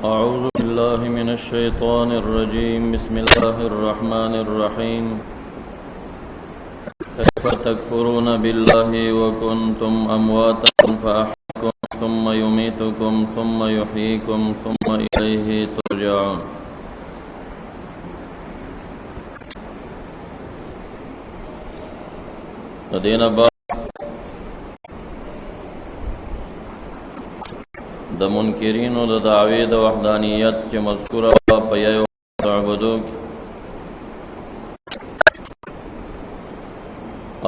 أعوذ بالله من الشيطان الرجيم. بسم الله الرحمن الرحيم. كيف تكفرون بالله وكنتم أمواتا فأحياكم ثم يميتكم ثم يحييكم ثم إليه ترجعون. دین بعد د منکرینو د دعوی د وحدانیت چې مذکوره په یو تعبدو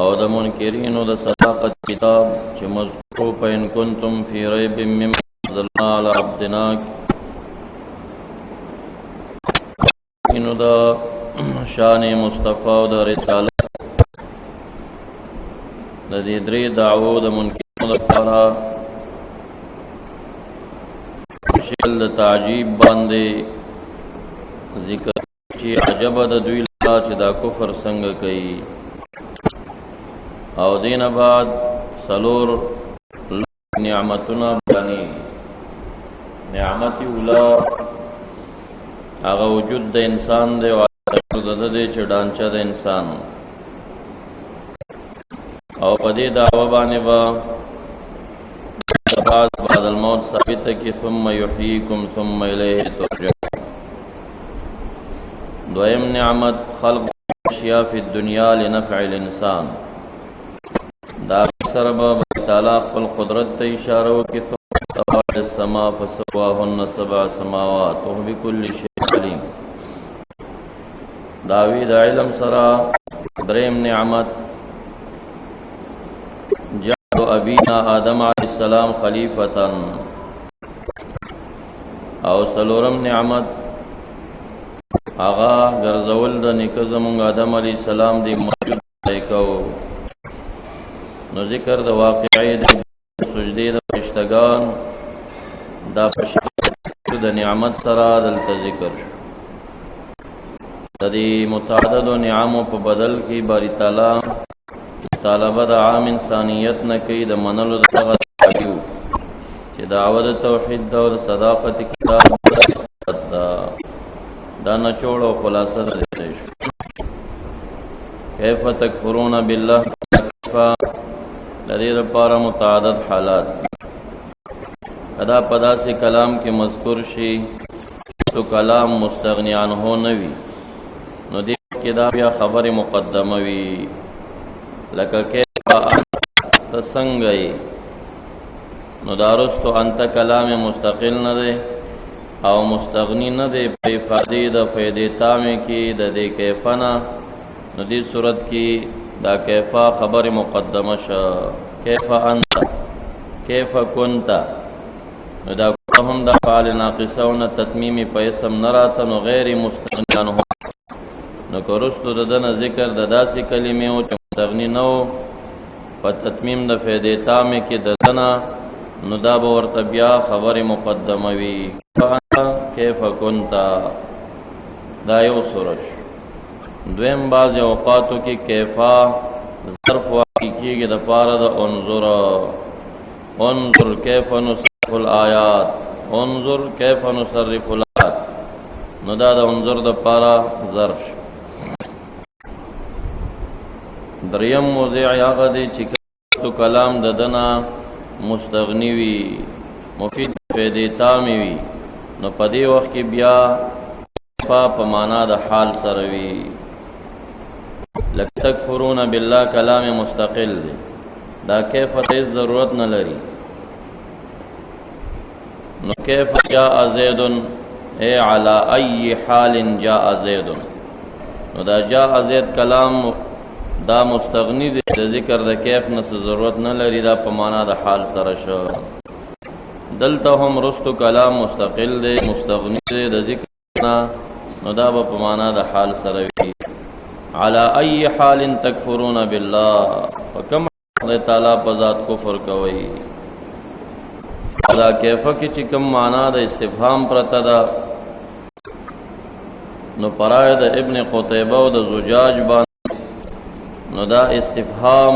او د منکرینو د صداقت کتاب چې مذکور په ان کنتم فی ریب مما نزلنا علی عبدنا انو د شان مصطفی او د رسالت د دې درې دعوو د منکرینو لپاره شکل د تعجیب باندې ذکر چې عجب د دوی لا چې دا کفر څنګه کوي او دین بعد سلور نعمتنا بیانی. نعمت اولا هغه وجود د انسان دی او د دې چې ډانچه د انسان او په دې دعوه باندې بعد الموت ثابت کی ثم یحییکم ثم الیه ترجعون. دویم نعمت خلق اشیاء فی الدنیا لنفع الانسان. دا سرب تعالی خپل قدرت ته اشاره وکړي ثم استوى على السماء فسواهن سبع سماوات وهو بكل شيء علیم. داوی د علم سره. دریم نعمت ابینا آدم علیہ السلام خلیفتن او سلورم نعمت آغا گرزول دا نکزمونگ آدم علیہ السلام دی موجود دیکھو نو ذکر دا واقعی دا سجدی دا پشتگان دا پشتگان دا نعمت سرا دلتا ذکر دا دی متعدد و نعمو پا بدل کی باری تعالی طالبه د عام انسانیت نه کوي د منلو دغه تاکیو چې دعوت توحید او صداقت کتاب دا نچوړ او خلاصه ده. کیف تکفرون بالله کیف لدې لپاره متعدد حالات ادا پدا سے کلام کې مذکور شي تو کلام مستغنی عنه نه وي نو دې کې دا بیا خبره مقدمه وي لکه کیف انت څنګه نو دارستو انت کلام مستقل نه دی او مستغنی نه دی په افادې د فائدې تامه کې د دې کیفنا نو دې صورت کې دا کیفا خبر مقدمه شه. کیف انت کیف كنت نو دا هم د فعل ناقصون تتمیمی په اسم نراته نو غیر مستغنی عنه نو کورستو دنه ذکر د داسې کلمې او مستغنی نو په تتمیم د فائدې تامه کې ددنه نو دا به ورته بیا خبر مقدمه وي. کیف كنت دا یو صورت. دویم بعض اوقاتو کې کیفا ظرف واقع کېږي د پاره د انظر کیف نصرف الآیات انظر کیف نصرف الآیات نو دا د انظر د پاره ظرف. دریم موضع هغه دی چې تو کلام ددنا مستغنی وي مفید فائدې تامه وي نو په دې وخت کې بیا په معنا د حال سره وي. لک تکفرون بالله کلام مستقل دی دا کیف ته ضرورت نه لري نو کیف جاء زید ای علی ای حال جاء زید نو دا جاء زید کلام دا مستغنی دی د ذکر د کیف نه ضرورت نه لري دا په معنا د حال سره شو. دلته هم رستو کلام مستقل دی مستغنی دی د ذکر نه نو دا په معنا د حال سره وي. علی ای حال تکفرون بالله وکم الله تعالی په ذات کفر کوي. دا کیف کی چې کوم معنا د استفهام پرته ده نو پرای د ابن قتیبه او د زجاج باندې نو دا استفهام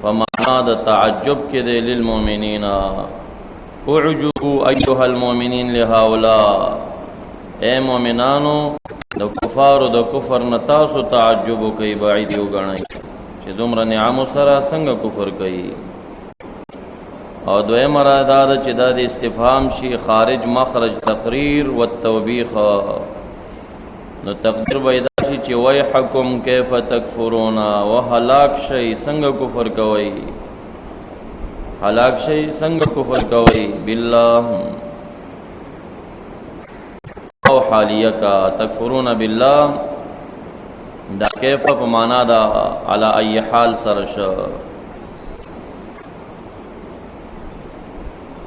په معنا د تعجب کې دی للمؤمنین اعجبوا ایها المؤمنین لهؤلاء، اے مومنانو د کفار او د کفر نتاسو تعجب کوي، بعید یو غنئ چې دومره نعم سره څنګه کفر کوي. او دویم مراد چې دا د استفهام شي خارج مخرج تقریر و توبیخ، نو تقدیر وایدا چې ویحکم کیف تکفرون، و هلاک شي څنګه کفر کوي، هلاک شي څنګه کفر کوي. بالله او حالیه کا تکفرون بالله، دا کیف په معنا دا علی ای حال سرش،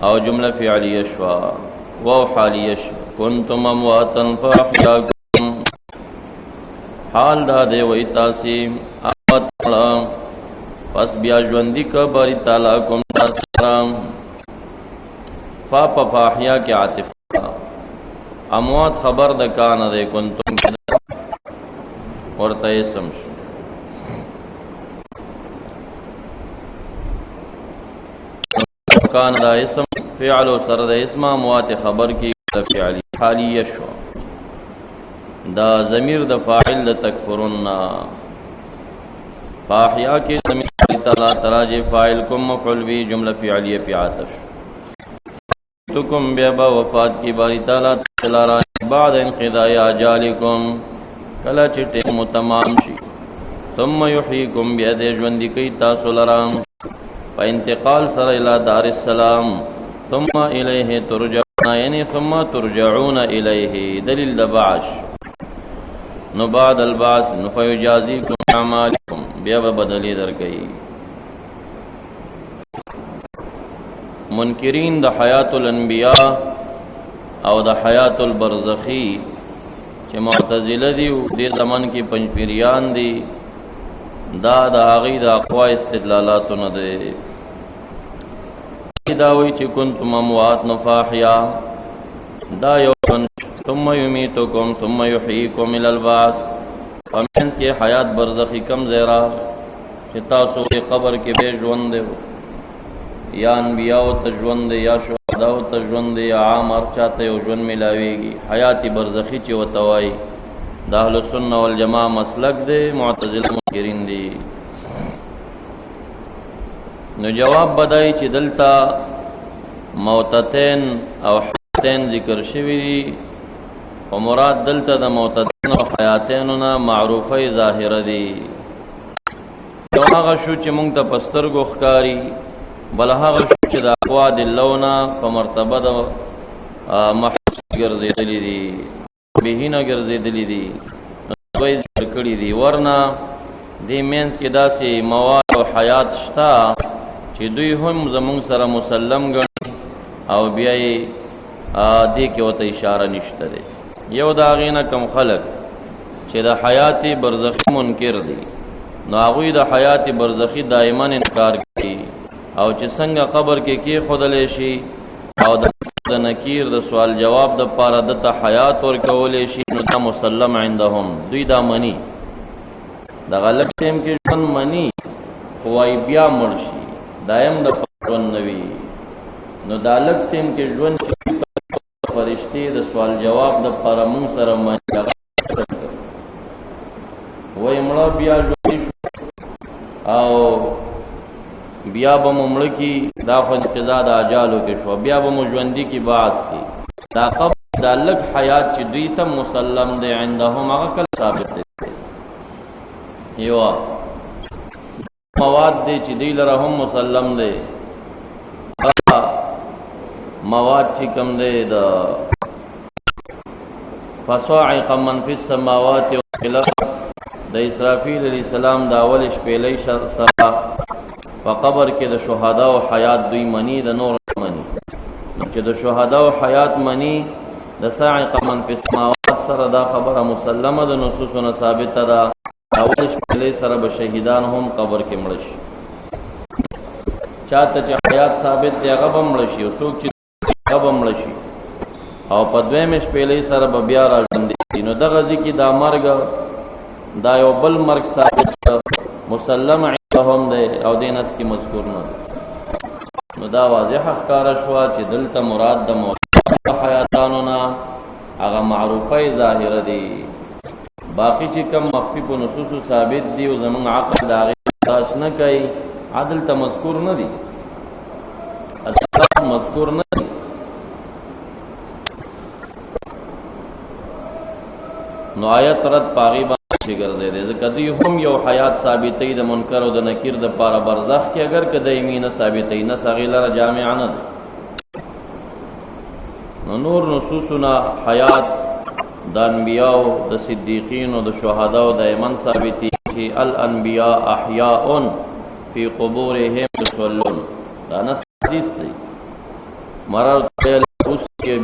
او جمله فعلیه شوا و حالیه شوا. کنتم امواتا فاحیاکم، حال دا دی وی تاسی اموات پس بیا ژوندی کا باری تعالی کوم تاسرام. فا پا فاحیا کی عاطف اموات خبر د کان دے کنتم ورته اسم شو. کان دا اسم فعل و سر دا اسم اموات خبر کی فعلی حالیه شو. دا ضمیر د فاعل د تکفرن، فاحیا کی ضمیر تعالی تراج فاعل کم مفعول بھی جملہ فعلیہ پی عاطف. تکم بیابا وفات کی باری تعالی تلارا بعد انقضاء اجالکم، کلا چٹے متمام شی. ثم یحییکم بیاد ژوندی کی تاسو لرام پا انتقال سر الى دار السلام. ثم الیہ ترجعون، یعنی ثم ترجعون الیہ دلیل دبعش. نو بعد البعث نفیجازیکم اعمالکم، بیابا بدلی در گئی. منکرین د حیات الانبیاء او د حیات البرزخی چې معتزله دی د زمان کې پنځپیریان دی، دا د هغې د اقوا استدلالاتو نه دی. دا وایي چې کنتم اموات نفاحیا، دا یو ثم یمیتکم ثم یحییکم الی البعث، فمنځ کې حیات برزخی کم زیرا چې تاسو قبر کې به ژوند دی، یا انبیاء ته ژوند، یا شهدا ته ژوند، یا عام هر چاته یو ژوند ملاویږي. حیات برزخی چې ورته وایي د اهل سنت والجماعه مسلک دی، معتزله منکرین دی. نو جواب بدای چې دلته موتتین او حیاتین ذکر شوی دی، او مراد دلته د موتتین او حیاتین نه معروفه ظاهره دی. یو هغه شو چې مونږ ته پسترګو ښکاری، بل هغه شو چې د اقوا د لونا په مرتبه د محس ګرځېدلی دي، بهینه ګرځېدلی دي، دوی ذکر کړي دي. ورنه دې مینس کې داسې مواد او حیات شته چې دوی هم زمونږ سره مسلم ګڼي، او بیا یې دې کې ورته اشاره نشته دی. یو د هغې نه کم خلک چې د حیات برزخي منکر دي، نو هغوی د حیات برزخي دائما انکار کوي، او چې څنګه قبر کې کېښودلی شي او د نکیر د سوال جواب د پاره دته حیات ورکولی شي، نو دا مسلم عندهم، دوی دا مني. د غلط ټیم کې ژوند مني، خو وایي بیا مړ شي، دایم د ژوند نه وي. نو دا لږ ټیم کې ژوند چې فرشتې د سوال جواب د پاره مونږ سره مني، وایي مړه بیا ژوندي شو او بیا به مو مړه کی، دا خو انقضا د اجالو کې شو، بیا به مو ژوندي کی بعث کی. دا قبر دا لږ حیات چې دوی ته مسلم دی عندهم، هغه کله ثابت دی. یو مواد دی چې دوی لره هم مسلم دی، مواد چې کم دی د فصاعق من فی السماوات والارض د اسرافیل علیہ السلام د اول شپېلۍ سره په قبر کې د شهدا او حیات دوی منی، د نور منی. چې د شهدا او حیات منی، د صاعق من فی السماوات سره دا خبره مسلمه د نصوصونه ثابته ده. اول شپېلۍ سره به شهیدان هم قبر کې مړه شي، چاته چې حیات ثابت دی هغه به مړه شي، او څوک چې هغه به مړه شي، او په دویمه شپېلۍ سره به بیا راژوندي شي. نو دغه ځای کې دا مرګ، دا یو بل مرګ ثابت مسلم عندهم دی، او دې نس کې مذکور نه دی. نو دا واضح ښکاره شوه چې دلته مراد د موضوع حیاتانو نه هغه معروفه ظاهره دي، باقی چې کم مخفی په نصوص ثابت دي او زمونږ عقل د هغې برداشت نه کوي، عدل ته مذکور نه دي، عدل مذکور نه دي. نو آیت رد پاغي باندې ګرځي دي، ځکه دوی هم یو حیات ثابتې د منکر او د نکیر د پاره برزخ کې اگر کدی مینه ثابتې نه صغیره جامع نه. نو نور نصوصنا حیات د انبیاء د صدیقین او د شهدا او د ایمن ثابتې چې الانبیاء احیاء فی قبورهم یصلون، دا نص حدیث دی. مررت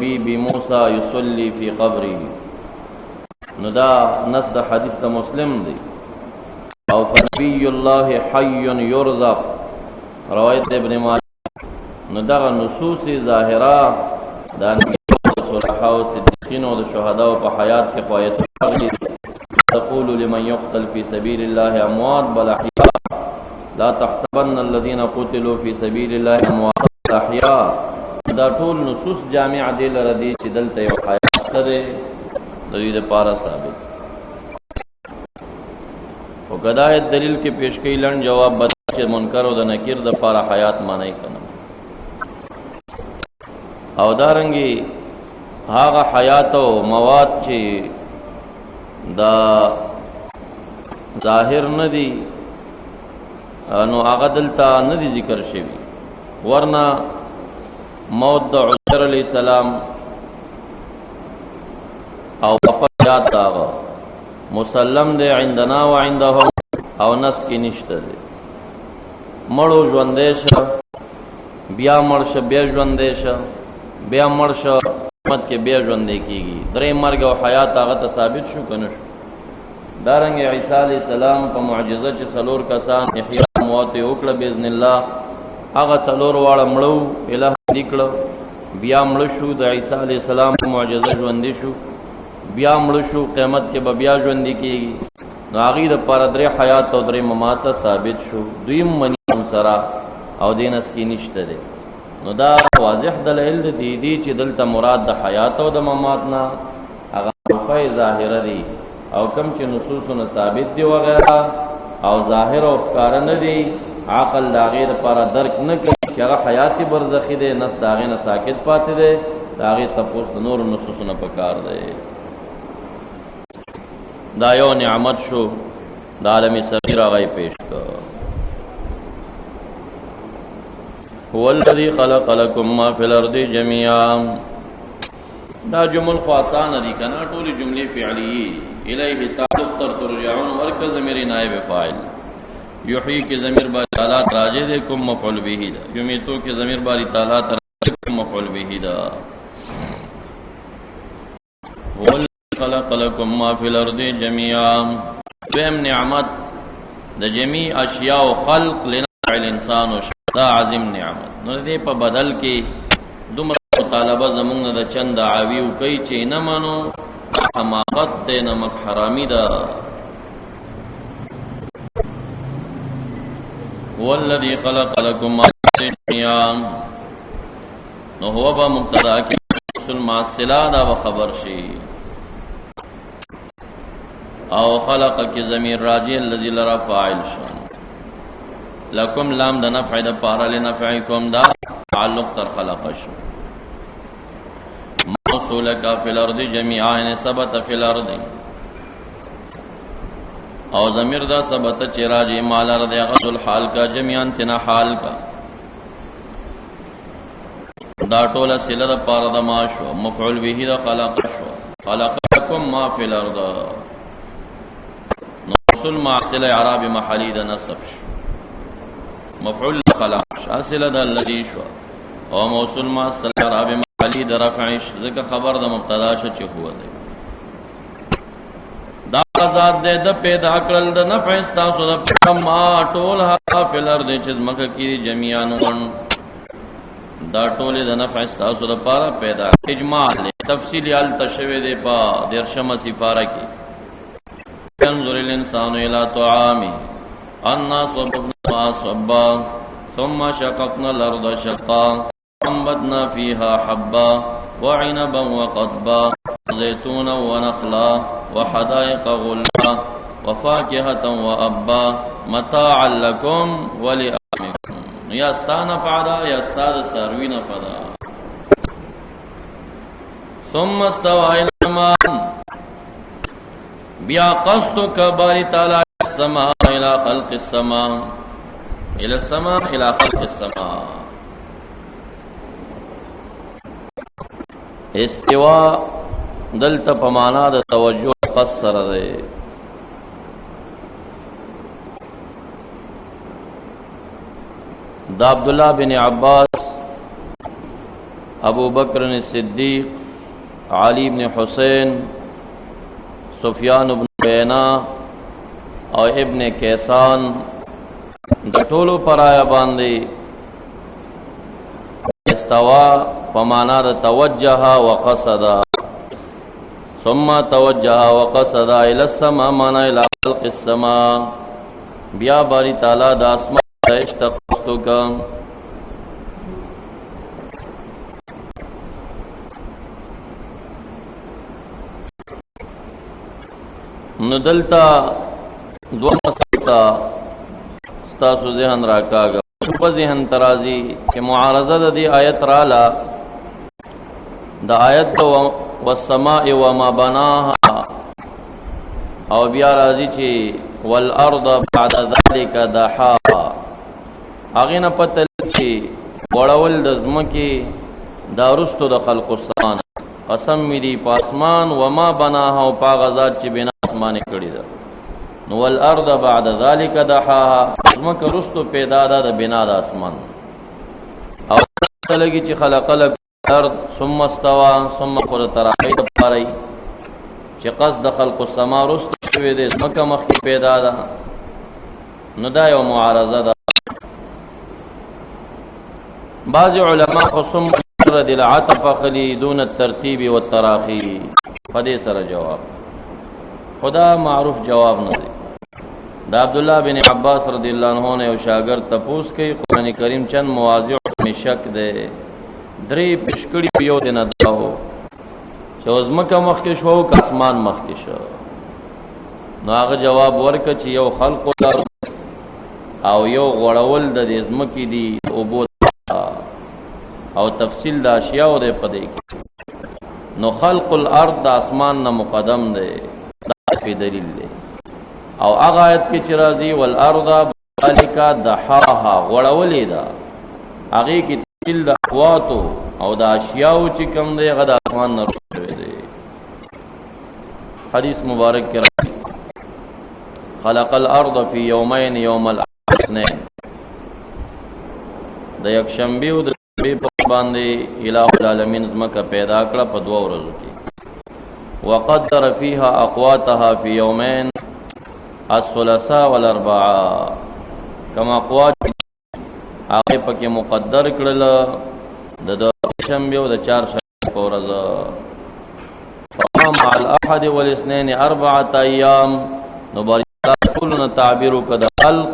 بی بموسی یصلی فی قبره، نو دا نص د حدیث د مسلم دی. او فنبی الله حی یرزق، روایت ابن ماجه. نو دا نصوص ظاهره د انبیاء او صالحین او صدیقین او د شهدا په حیات کې قوایت راغلي. تقول لمن يقتل في سبيل الله اموات بل احياء لا تحسبن الذين قتلوا في سبيل الله اموات بل احياء. دا ټول نصوص جامع دي لردي چې دلته یو حیات سره د دې لپاره ثابت. او غدایت دلیل کې پیش کړي لړن جواب بتا چې منکر او د نکیر د لپاره حیات معنی کنه. او دارنګي هغه حیات او مواد چې دا ظاهر ندی نو هغه دلته ندی ذکر شوی، ورنه موت د عزیر علیہ السلام او اپیات داغا مسلم دے عندنا و عندهم او نس کی نشته دے. مړو ژوندې شه بیا مړ شه بیا ژوندې شه بیا مړ شه قیامت کې بیا ژوندې کیږي. درې مرګ او حیات هغه ته ثابت شو کنه شو. دارنګ عیسی علیہ السلام په معجزه چې څلور کسان احیا موت وکړه باذن الله، هغه څلور واړه مړو الہ نکړه، بیا مړ شو. د عیسی علیہ السلام په معجزه ژوندې شو، بیا مړ شو، قیامت کې به بیا ژوندې کیږي. نو هغې دپاره درې حیات او درې ممات ثابت شو. دویم منی هم سره او دې نس کې نشته دی. نو دا واضح دلایل دي چې دلته مراد د حیات او د ممات نه هغه معروفه ظاهره دي، او کم چې نصوصونه ثابت دي وغیرہ او ظاهر او ښکاره نه دي، عقل د هغې دپاره درک نه کوي چې هغه حیات برزخي دی، نس د هغې نه ساکت پاتې دی، د هغې تپوس د نورو نصوصونه په کار دی. دا یو نعمت شو د عالم صغیر هغه پیش کړ. هو الذي خلق لكم ما في الارض جميعا، دا جمل خو آسان دي کنه، ټولې جملې فعلیه. الیه تعلق تر ترجعون ورک ضمیر نائب فاعل، یحیی کی ضمیر باری تعالی راجع دے، کم مفعول به دا، یمیتو کی ضمیر باری تعالی راجع کم مفعول به دا. هو الذي خلق لكم ما في الارض جميعا، دویم نعمت د جميع اشیاء و خلق لنفع الانسان و دا عظیم نعمت. نو دې په بدل کې دومره مطالبه زمونږ د چند دعاوی کوي چې نه منو، حماقت ته نمک حرامي ده. هو الذي خلق لكم ما في الارض جميعا، نو هو با مبتدا کې رسول ما صلا دا خبر شي، او خلق کی ضمیر راجع الذي لرا فاعل شان. لکم لام د نفع د پارا لنفعکم دا تعلق تر خلق شو. موصول کا فی الارض جميعا ان ثبت فی الارض، او ضمیر دا ثبت چې راجع مال ارض غسل حال کا جميعا تنا حال کا، دا ټول صله د پارا د ما شو، مفعول به د خلق شو. خلقکم ما فی الارض، موصول مع صله اعراب محلی د نصب شو، مفعول خلق حاصله د الذي شو، او موصول ما صله اعراب محلی د رفع ذکر خبر د مبتدا شو چې هو دی. دا ذات دې د پیدا کړل د نفع استاسو د ما ټول حافل ارض چې مکه کې جميعا ون، دا ټول د نفع استاسو د پاره پیدا. اجمال تفصیلی ال تشوی دې په درشمه سفاره کې انظر الانسان الى طعامه الناس وبنا صبا ثم شققنا الأرض شقا وأنبتنا فيها حبا وعنبا وقضبا زيتونا ونخلا وحدائق غلبا وفاكهة وأبا متاعا لكم ولأنعامكم. یا ستا نفع دا یا ستا د څاروي نفع دا. ثم استوى إلى السماء بیا قصد کباری تعالی السماء الى خلق السماء الى السماء الى خلق السماء. استوا دلتا پمانا د توجه قصر دے. دا عبداللہ بن عباس، ابو بکر صدیق، علی بن حسین، سفیان بن عیینہ اور ابن کیسان د ټولو پرایا باندې استوا پمانا د توجه وقصد. ثم توجه وقصد الى السماء مانا الى خلق السماء. بیا باری تعالی د اسمان اشتقستو کا ندلتا دو مسئلہ ستاسو ذہن راکاگا پا ذہن ترازی کہ معارضہ دی آیت رالا دا آیت والسماء وما بناها او بیا رازی چی والارض بعد ذلك دحاها. اغینا پتہ چی وڑول دزمکی دارستو د خلق السمان قسم می دی پاسمان وما بناها و پاغذات چی بنا اسمان کڑی دا. نو والارض بعد ذلك دحاها دزمک رستو پیدا دا بنا دا اسمان. او لگی چی خلق لک الارض ثم استوا ثم خود تراحی دپاری چی قصد خلق السما رستو شوی دے دزمک مخی پیدا دا. نو دا یو معارضه دا. بعض علماء خصم مجرد العطف خلی دون الترتیب والتراخی فدی سر جواب خدا معروف جواب نہ دے. دا عبداللہ بن عباس رضی اللہ عنہ نے شاگرد تپوس کی قرآن کریم چند مواضع میں شک دے دری پشکڑی پیو دے نہ داو چوزمکا مخکش ہو کا اسمان مخکش نو آغا جواب ورکا چی یو خلق الارض او یو غڑول دا دیزمکی دی اوبو او تفصیل دا اشیاء دے پدے کی. نو خلق الارض دا اسمان نا مقدم دے دا پی دلیل دے. او اغا آیت کی چرازی والارض بالکا دحاها غڑولی دا اغی کی تفصیل دا اقواتو او دا اشیاء چکم دے غدا اسمان نا رکھوے دے. حدیث مبارک کی رہی خلق الارض فی یومین یوم الاثنین دا یک شنبی و دا بی باندې الہ العالمین زمکا پیدا کړه په دوه ورځو کې. وقدر فيها اقواتها في يومين الثلاثاء والاربعاء. کما اقوات هغه پکې مقدر کړل د شنبه او د چهارشنبه په ورځ. مع الاحد والاثنين 4 ايام. نو باری ټول تعبیر کړه خلق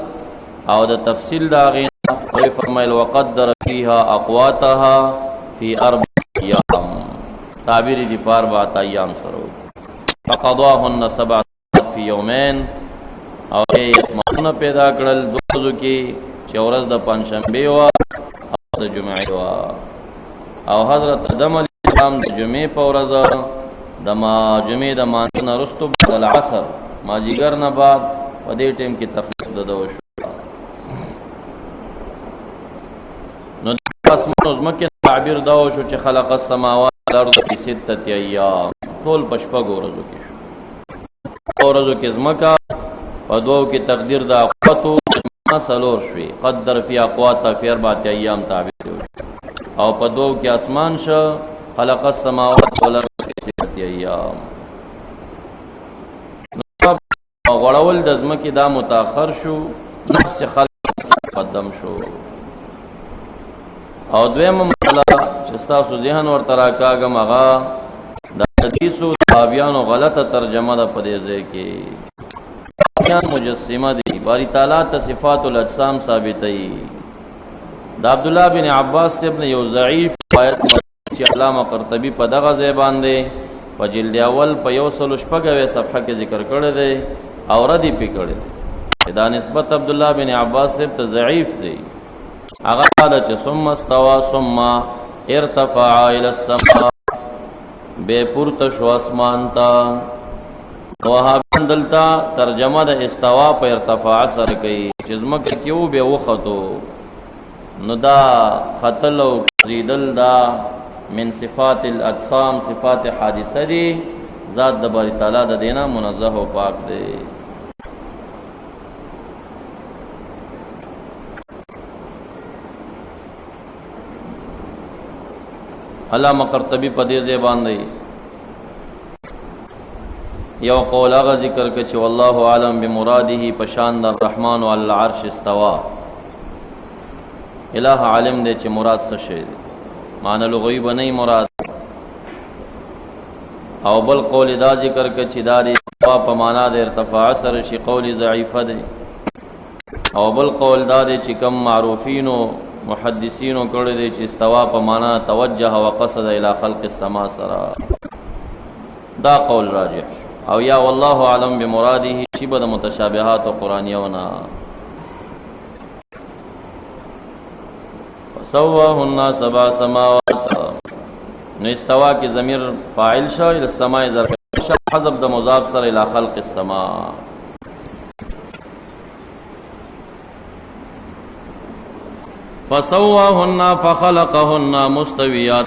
او د تفصیل دا غي وی فرمائل وقدر فیها اقواتها فی 4 ایام. تعبیر دی پار 4 ایام سرو فقضاهن 7 فی یومین. او ای اسمانونه پیدا کړل دوزو کې چې ورځ د پنځشنبه وا او د جمعې وا. او حضرت آدم علیه السلام د جمعې په ورځ د جمعې د مانځه وروسته بعد العصر ماجیګر نه بعد په دې ټیم کې تخلیق ددو شو. نو اسمان زمکه تعبیر دا شو چې خلق السماوات والارض فی 6 ایام ټول پشپږ ورځو کې شو. ورځو کې زمکه په دوو کې تقدیر دا اقواتو سلور شوی قدر فی اقواتها فی 4 ایام تعبیر شو. او په دوو کې اسمان شو خلق السماوات والارض فی 6 ایام. غړول د زمکه دا متأخر شو نفس خلق مقدم شو. او دویم مسئلہ چستاسو ذہن ورته راکاږم هغه د حدیثو تابعانو غلطه ترجمه ده په دې ځای کې. بیان مجسمه دي باری تعالی ته صفات الاجسام ثابتې دا عبداللہ بن عباس سے ابن یو ضعیف روایت چې علامه قرطبی په دغه ځای باندې په جلد اول په 116 صفحه کې ذکر کړی دی او ردی پې کړی دی دا نسبت عبداللہ بن عباس سے ته ضعیف دی. هغه قال چې ثم استوى ثم ارتفع الى السماء بے پورته شو اسمان ته. وهابیان دلته ترجمه د استوا په ارتفاع سره کوي چې ځمکه کې و به وختو نو دا خطل او زیدل دا من صفات الاجسام صفات حادثه دی ذات د باری تعالی د دینا منزه او پاک دی. علامہ قرطبی په دې ځای باندې یو قول هغه ذکر کړي چې والله عالم بمراده پشان د الرحمن علی العرش استوا. الہ عالم دې چې مراد څه شی دی معنی لغوی بنئ مراد. او بل قول دا ذکر کړي چې دا د استوا په معنا د ارتفاع سره شي قول ضعیف دی. او بل قول دا دی چې کم معروفینو محدثینو کړي دي چې استوا په معنا توجه او قصد الی خلق السما سره دا قول راجح. او یا والله اعلم بمراده شی بد متشابهات قرآنیونا. فسواهن سبع سماوات نو استوا کی ضمیر فاعل شو الى السماء ظرف حذف د مضاف سره الى خلق السماء. فسواهن فخلقهن مستویات.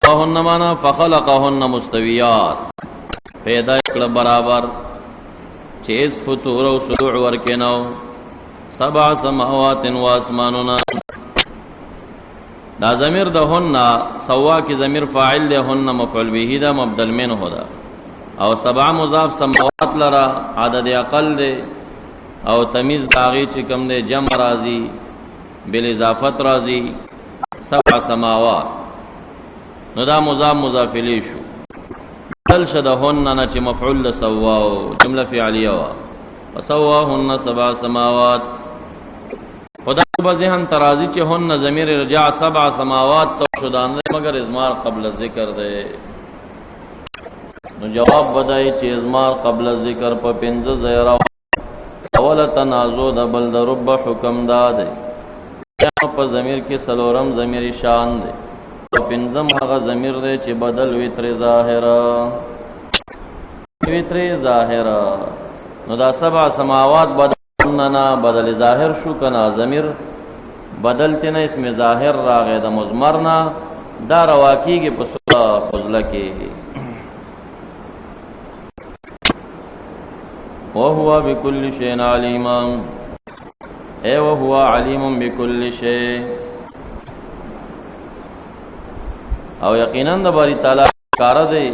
سواهن معنا فخلقهن مستویات پیدا کړه برابر چیز فطور او سلوع ورکنو سبع سماوات و اسماننا. دا ضمیر د هن سوا کی ضمیر فاعل ده هن مفعول به ده مبدل منه ده او سبع مضاف سماوات لرا عدد اقل ده او تمیز داغی چې کوم ده جمع راضی بالاضافت راضی سبع سماوات نو دا مضاف مضاف الیه شو. دل شدهن نه چې مفعول سواو جمله فعلیه وا وسواهن سبع سماوات. خدا په ذهن ترازی چې هن ضمیر رجع سبع سماوات تو شدان مگر ازمار قبل ذکر ده. نو جواب بدای چې ازمار قبل ذکر په پنځه زیرا اول تنازو د بل د رب حکم داده په ضمیر کې سلورم ضمیر شان ده او پنځم هغه ضمیر دی چې بدل وتر ظاهرا نو دا سبع سماوات بدلنا بدل ظاهر شو کنا ضمیر بدلته نه اسم ظاهر راغی د مضمرنا دا رواکیږي په فضله کې. وهو بكل شيء عليم اے وهو عليم بكل شيء. او یقینا د باری تعالی کار دی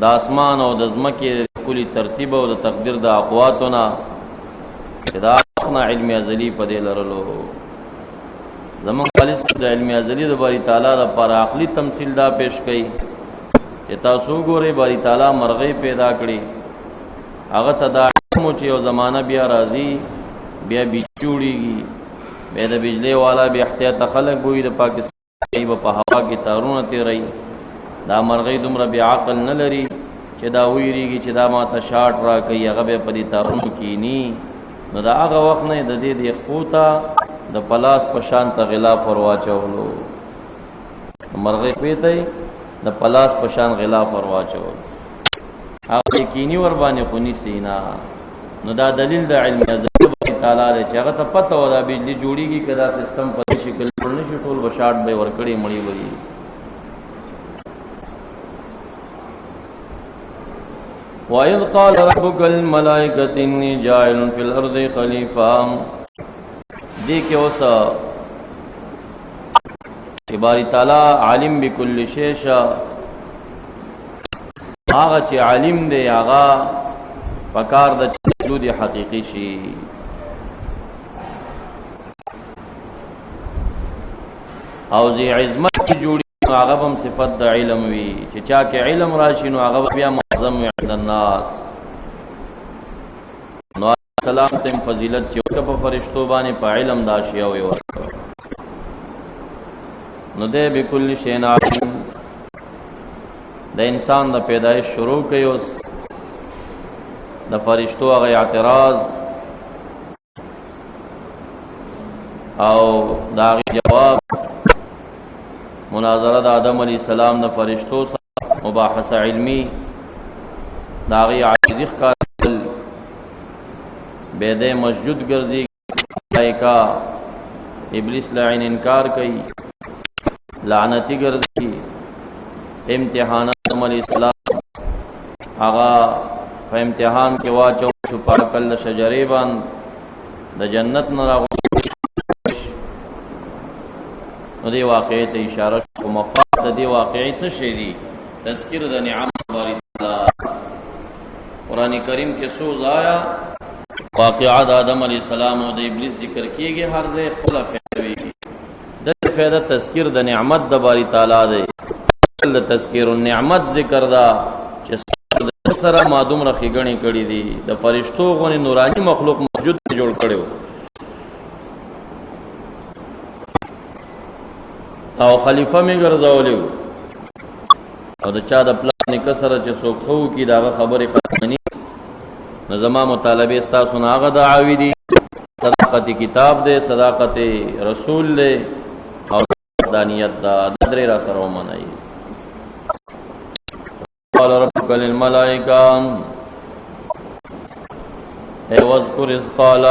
د اسمان او د زمکه کلی ترتیب او د تقدیر د اقواتنا چې دا خنا علم ازلی په دې لرلو. زمون خالص د علم ازلی د باری تعالی د پر عقلی تمثيل دا پیش کړي چې تاسو ګوري باری تعالی مرغې پیدا کړي هغه ته دا مو چې یو زمانہ بیا راځي بیا بيچوړيږي بیا د بجلی والا بیا احتیاط خلک وي د پاکستان ایو په هوا کې تارونه تیري دا مرغې دومره بیا عقل نه لري چې دا ویریږي چې دا ما ته شاټ را کوي هغه به په دې تارونو کې ني. نو دا هغه وخت نه د دې د خپوتا د پلاس په شان ته غلاف ورواچولو مرغې پیته د پلاس په شان غلاف ورواچولو هغه یقیني ور باندې خونی سینا. نو دا دلیل د علم ازلی تعالی چې هغه ته پته و دا بجلی جوړیږي کدا سیستم په شکل نشي ټول بشاټ به ورکړي مړی وي. وَإِذْ قَالَ رَبُّكَ لِلْمَلَائِكَةِ إِنِّي جَاعِلٌ فِي الْأَرْضِ خَلِيفَةً. دې کې اوس چې باری تعالی عالم بكل شيء هغه چې عالم دی هغه پکار د وجود حقيقي شي. او زی عظمت کی جوړی هغه هم صفت د علم وی چې چا کې علم راشي نو هغه بیا معظم عند الناس. نو السلام تم فضیلت چې په فرشتو باندې په علم دا شی او ورکړ نو دې بكل شيء علیم د انسان د پیدایش شروع کوي اوس د فرشتو هغه اعتراض او داغي جواب مناظره د آدم علی السلام د فرشتو سره مباحثه علمی داغي عاجزی ښکارول بيده مسجد ګرځي لایکا ابلیس لعن انکار کوي لعنتی ګرځي امتحانات آدم علی السلام هغه په امتحان کې واچو شو پر کل شجرې باندې د جنت نه راغلي نو دی واقعي ته اشاره شو مفاد د دې واقعي څه شي دي تذکر د نعمت باری تعالی قران کریم کې سوز آیا واقعات آدم علی السلام او د ابلیس ذکر کیږي هر ځای خپل فائدوي د فائدہ تذکر د نعمت د باری تعالی دی د تذکر النعمت ذکر دا چې سره مادوم رخیګنی کړي دي د فرشتو غونې نورانی مخلوق موجود جوړ کړو او خلیفہ می ګرځولیو او د چا د پلان کسره چې څوک خو کی داغه خبره ختمنی نظام مطالبه استاسو ناغه دعاوی دي صداقت کتاب دے صداقت رسول دے او دانیت دا درې را سره ومنای قال ربك للملائکه اي واذكر اذ قال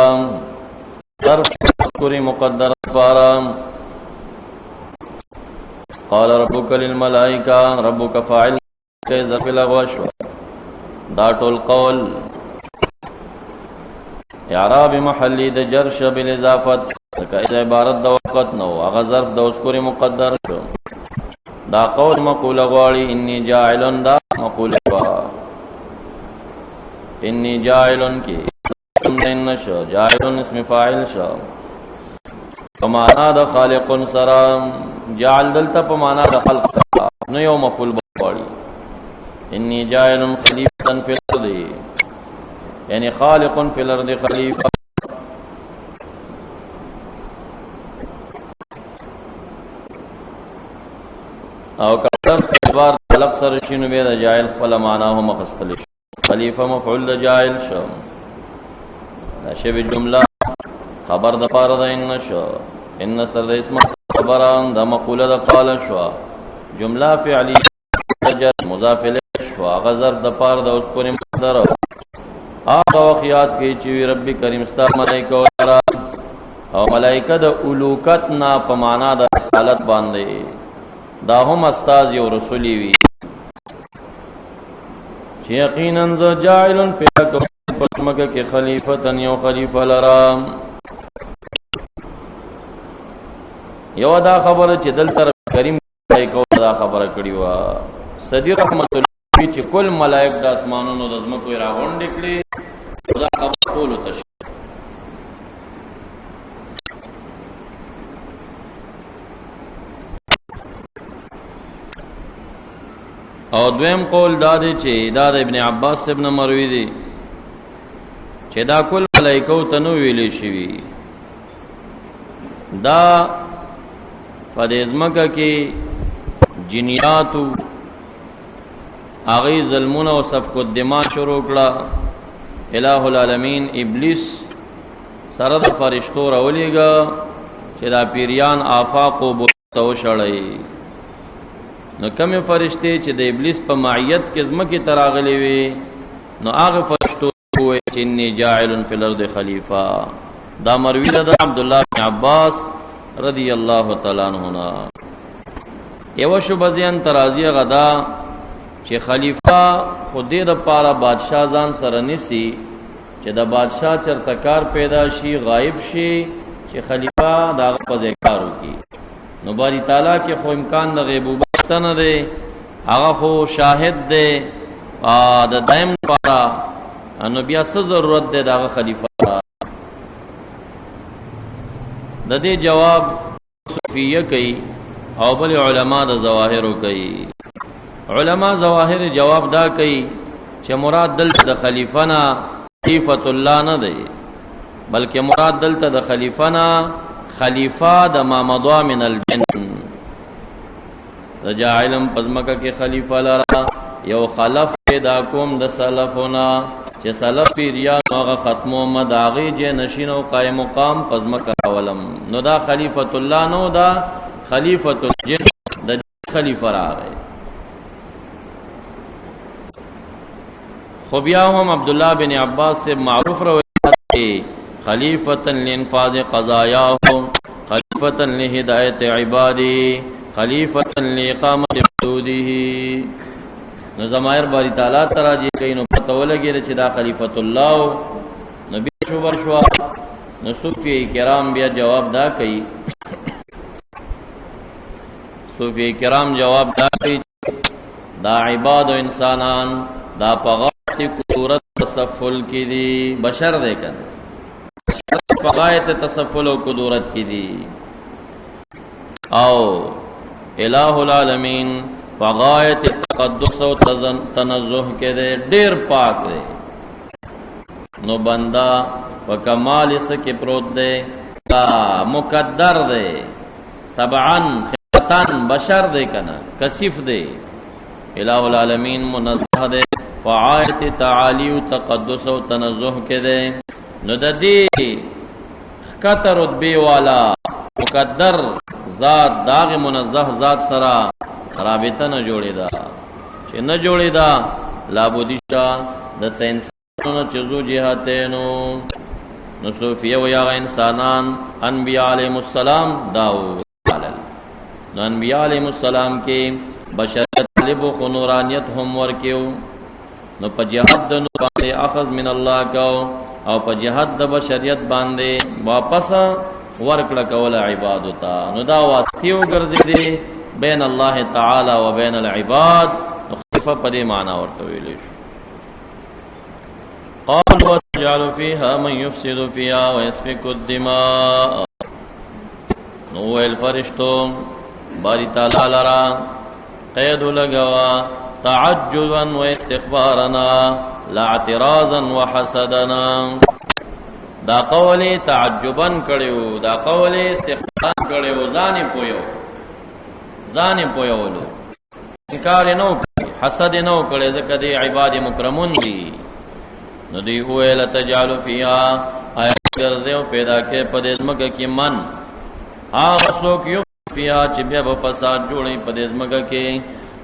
ظرف اذكر مقدر بارام قال ربك للملائکه ربك فاعل كذا في الغوش دات القول اعراب محلی د جرش بالاضافت که عبارت د وقت نو هغه ظرف د اذكر مقدر شو دا قول مقوله غواړي انی جاعلن دا مقوله وا انی جاعلن کی سمن شو جاعلن اسم فاعل شو کمانا د خالق سرام جعل دلته په معنا د خلق سره نو یو مفعول غواړي انی جاعلن خلیفه فی الارض یعنی خالق فی الارض خلیفه او کثر اعتبار خلق سره شنو به د جاهل خپل معنا هم مخستل خلیفہ مفعول د جاهل شو دا شی جمله خبر د پاره د ان شو ان سر د اسم خبران د مقوله د قال شو جمله فعلی مضاف الیه شو غذر د پاره د اوس پورې مقدر هغه وخیات کې چې رب کریم ستا ملائکه او ملائکه د اولوکت نا په معنا د رسالت باندې دا هم استاذ یو رسولی وی چې یقینا ز جاعلن پیدا کوم پسمکه کې خلیفتن یو خلیفہ لرام یو دا خبره چې دل تر کریم ملائکه دا خبره کړی و صدی رحمت الله چې کل ملائک د اسمانونو د زمکو راغونډ کړي دا خبره ټول ته او دویم قول دادی چې دا د ابن عباس ابن مروی دی چې دا کل ملائکه ته نو ویلې شي دا پدېزمکه کې جنیاتو اغه ظلمون او سفک الدماء شروع کړه الہ العالمین ابلیس سره د فرشتو راولېګا چې دا پیریان آفاق او بوتو شړای نو کوم فرشتي چې د ابلیس په معیت کې زمکه تراغلي وي نو هغه فرشتو وې چې انی جاعل فی الارض خلیفہ دا مروی د عبد الله بن عباس رضی الله تعالی عنہ یو شو بزیان ترازی غدا چې خلیفہ خودی د پاره بادشاہ ځان سره نسی چې د بادشاہ چرتکار پیدا شي غایب شي چې خلیفہ دا په ذکر وکي نو باری تعالی کې خو امکان د غیبوبت نه دی هغه خو شاهد دی د دائم لپاره نو بیا څه ضرورت دی دا خلیفہ د دې جواب صوفیه کوي او بل علما د ظواهر کوي علما ظواهر جواب دا کوي چې مراد دل د خلیفہ نه خلیفۃ الله نه دی بلکہ مراد دلتا دا خلیفنا خلیفہ دا ما مضوا من الجن دا جاعلم پزمکا کی خلیفہ لرا یو خلف پیدا کوم دا سلفنا چه سلف پیریان آغا ختمو مد آغی جے نشین و قائم مقام پزمکا ولم نو دا خلیفت اللہ نو دا خلیفت الجن دا جن خلیفہ را آغی خوبیاہم عبداللہ بن عباس سے معروف روایت ہے خلیفتا لانفاذ قضایاہو خلیفتا لہدایت عبادی خلیفتا لإقامت حدودی نو زمائر باری تعالیٰ تراجی کئی نو پتو لگی رچی دا خلیفت اللہ نو بی شبر شوا نو صوفی کرام بیا جواب دا کئی صوفی کرام جواب دا کئی دا عباد و انسانان دا پغایت قدورت تصفل کی دی بشر دے کن پغایت تصفل و قدورت کی دی او الہ العالمین پغایت تقدس و تنزہ کے دے دیر پاک دے نو بندہ و کمال اس کے پروت دے کا مقدر دے طبعاً خطاً بشر دے کنا کسیف دے الہ العالمین منزہ دے فعایت تعالی و تقدس و تنزہ کے دے نو دا دی خطر رتبی والا مقدر ذات داغ منزہ ذات سرا رابطہ نہ جوڑی دا چھ نہ جوڑی دا لابودیشا دا سینسانو نا چزو جہاتینو نو صوفیہ و یاغ انسانان انبیاء علیہ السلام داو نو انبیاء علیہ السلام کے بشریت لب و خنورانیت ہم ورکیو نو پا جہد دا نو باندے اخذ من اللہ کو او پا جہد دا بشریت باندے واپسا ورکڑکول عبادتا نو دا واسطیو گرزی دے بین اللہ تعالی و بین العباد خلیفہ پدے معنی ورطویلش قال وتجعل فيها من يفسد فيها ويسفك الدماء نو الفرشتو باری تعالی لرا قید لگوا تعجبا و استخبارنا لا اعتراضا و حسدنا دا قولی تعجبا کڑیو دا قولی استخبارا کڑیو زانی پویولو انکار نو کڑی حسد نو کڑی ذکر دی عباد مکرمون دی نو دی ہوئے لتجعلو فیہا آیت کرزیو پیدا کے پدیزمک کی من آغا سوک یو فیہا چی بیا بفساد جوڑی پدیزمک کی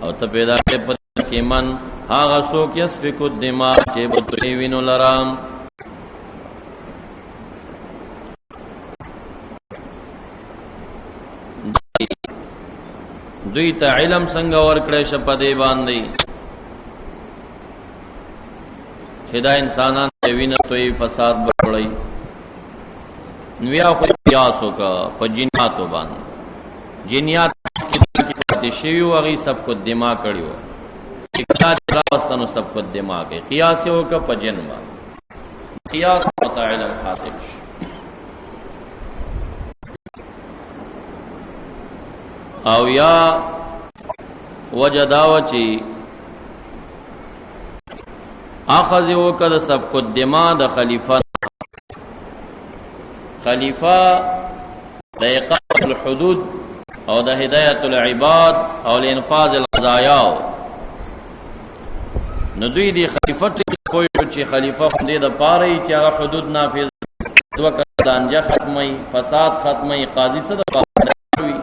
او تا پیدا کے پدیزمک کی من آغا سوک یسفک الدماء چی بطویوینو لرام دوی تا علم سنگا ورکڑے شپدے باندی چھدا انسانان دیوینتوی فساد بڑی نویا خوی قیاسو کا پا جنیاتو باند جنیات کی شیویو اگی سب کو دماغ کڑیو اقتاد راستانو سب کو دماغ کے قیاسیو کا پا جن باند قیاس مطا علم حاصل او یا وجداو چی آخذ وکد سب کو دماغ دا خلیفہ خلیفہ دا اقامت الحدود او دا ہدایت العباد او لانفاذ القضایاو ندوی دی خلیفہ کوئی چی خلیفہ خودی دا پاری چی اگا حدود نافذ وکد انجا ختمی فساد ختمی قاضی صدا پاری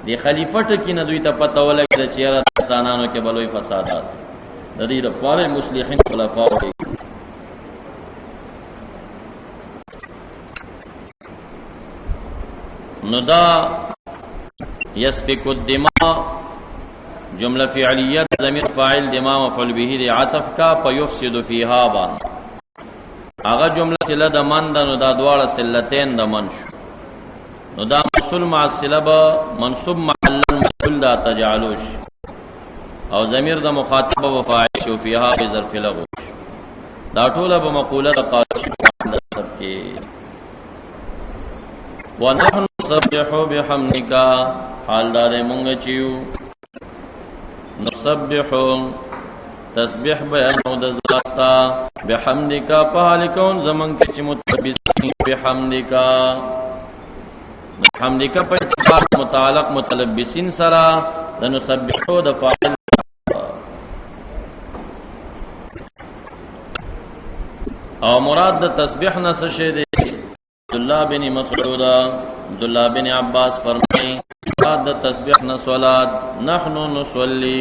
دی خلیفہ کی ندوی تا پتہ ولگ دا چیرہ انسانانو کے بلوی فسادات دا دی دا پارے مسلحین خلفاء ہوئی ندا یسفک الدماء جملہ فعلیت ضمیر فاعل دماء مفعول به دی عطف کا پا یفسد فیہا بان آغا جملہ سلہ دا من دا ندا دوار سلتین دا منش ندا موصول مع السلب منصوب محلا مفعول دا تجعلوش او ضمیر دا مخاطب و فاعل شو فیہا بظرف لغوش دا طول بمقولہ دا قاشی سب کے ونحن نسبحو بحمدکا حال دار منگ چیو نسبحو تسبیح بیانو د زاستا بحمدک پالکون زمن کې چې متلبسین بحمدک حمدک په اتفاق متعلق متلبسین سره د نسبحو د فاعل او مراد د تسبیح نه څه شی دی عبداللہ بن مسعود عبداللہ بن عباس فرمائیں مراد د تسبیح نه صلات نحنو نصلی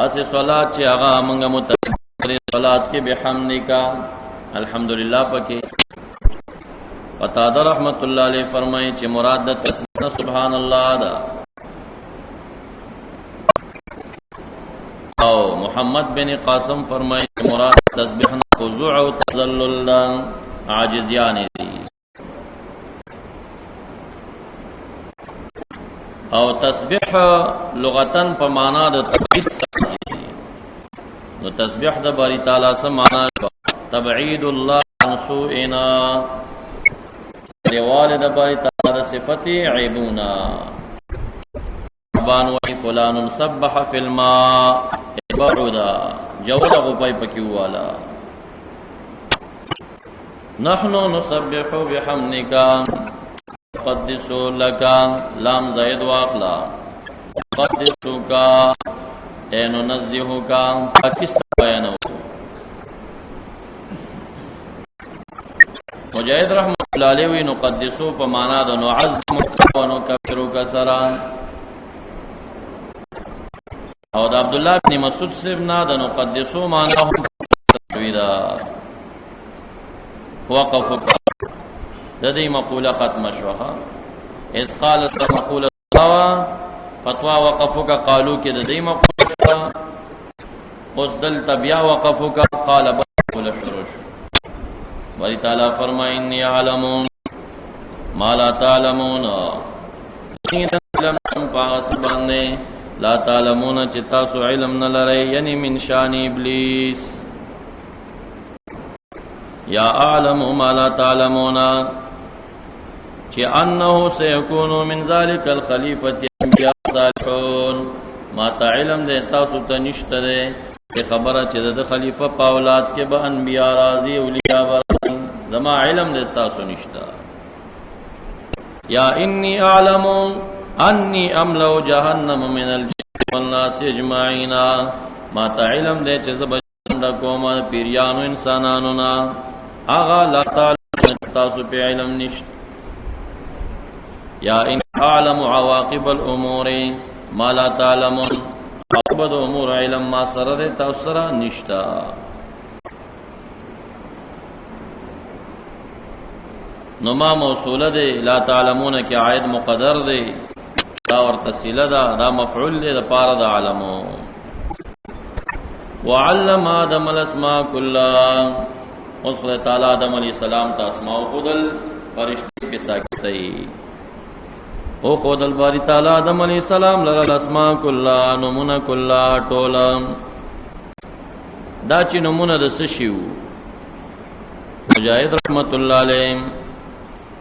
اسی صلات چې هغه موږ متکرر صلات کې بحمدک الحمدللہ پکې قتادہ رحمت اللہ علیہ فرمائیں چې مراد د تسبیح سبحان اللہ دا او محمد بن قاسم فرمائیں چې مراد تسبیح خضوع او تذلل عاجزیان دی او تسبیح لغتن په معنا د تبعید نو تسبیح د باری تعالی سره معنا تبعید الله عن سوءنا والد باری تعالی صفت عیبونا بان وی فلان سبح فی الماء بعدا جوڑ غپای پکیو والا نحنو نسبح بحمدک قدس لك لام زائد واخلا قدسك اے ننزهك پاکستان بیانو مجاہد رحمت اللہ علیہ وی نقدسو پا مانا دا نعظمک و نکفرو کسرا او دا عبداللہ بن مسعود سبنا دا نقدسو مانا ہم تسوی دا وقفک دا دی مقولہ ختم شوخا اس قال سر مقولہ فتوہ وقفک قالو کی دا دی مقولہ شوخا اس دل تبیا وقفک قال مقولہ شروش باری تعالیٰ فرمائے انی عالمون ما لا تعلمون علم پاس بندے لا تعلمون چتاسو علم نلرے یعنی من شان ابلیس یا اعلم ما لا تعلمون چی انہو سیکونو من ذالک الخلیفت انبیاء صالحون ما تا علم دے تاسو تنشت دے کہ خبرہ چی دے خلیفہ پاولاد کے با انبیاء راضی اولیاء برا زما علم دستا سنشتا یا انی اعلم انی املو جہنم من الجن والناس اجمعین ما تا علم دے چیز بجند کوما پیریانو انسانانونا آغا لا تعلم تاسو پی علم نشت یا انی اعلم عواقب الامور ما لا تعلمون عواقب امور علم ما سرد تاثرہ نشتا نما موصوله دے لا تعلمون کی عائد مقدر دے دا اور تسیلہ دا مفعول دے دا پارا دا علمو وعلم آدم الاسماء کلها اس خدا تعالی آدم علیہ السلام تا اسماء خودل فرشتی کے ساکتی او خودل باری تعالی آدم علیہ السلام لگا الاسماء کلها نمون کلها طولا دا چی نمون دا سشیو مجاہد رحمت اللہ علیہ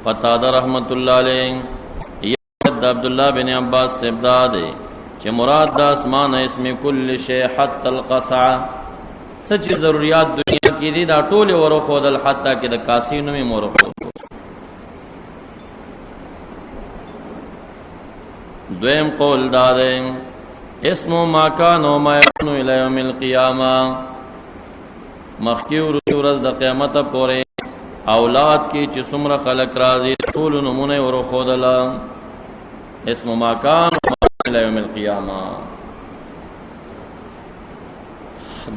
قتادہ رحمت اللہ علیہ یاد عبداللہ بن عباس سے ابداد ہے کہ مراد دا اسمان اسم کل شے حتی القصع سچ ضروریات دنیا کی دی دا طول ورخو دل حتی کی دا کاسینو میں مرخو دویم قول دادے اسم ما کانو ما یکنو الى یوم القیامہ مخیو رز دا قیامت پورے اولاد کی چې څومره خلق راځي ټول نمونه ور خودلا اسم ما کان الى یوم القیامه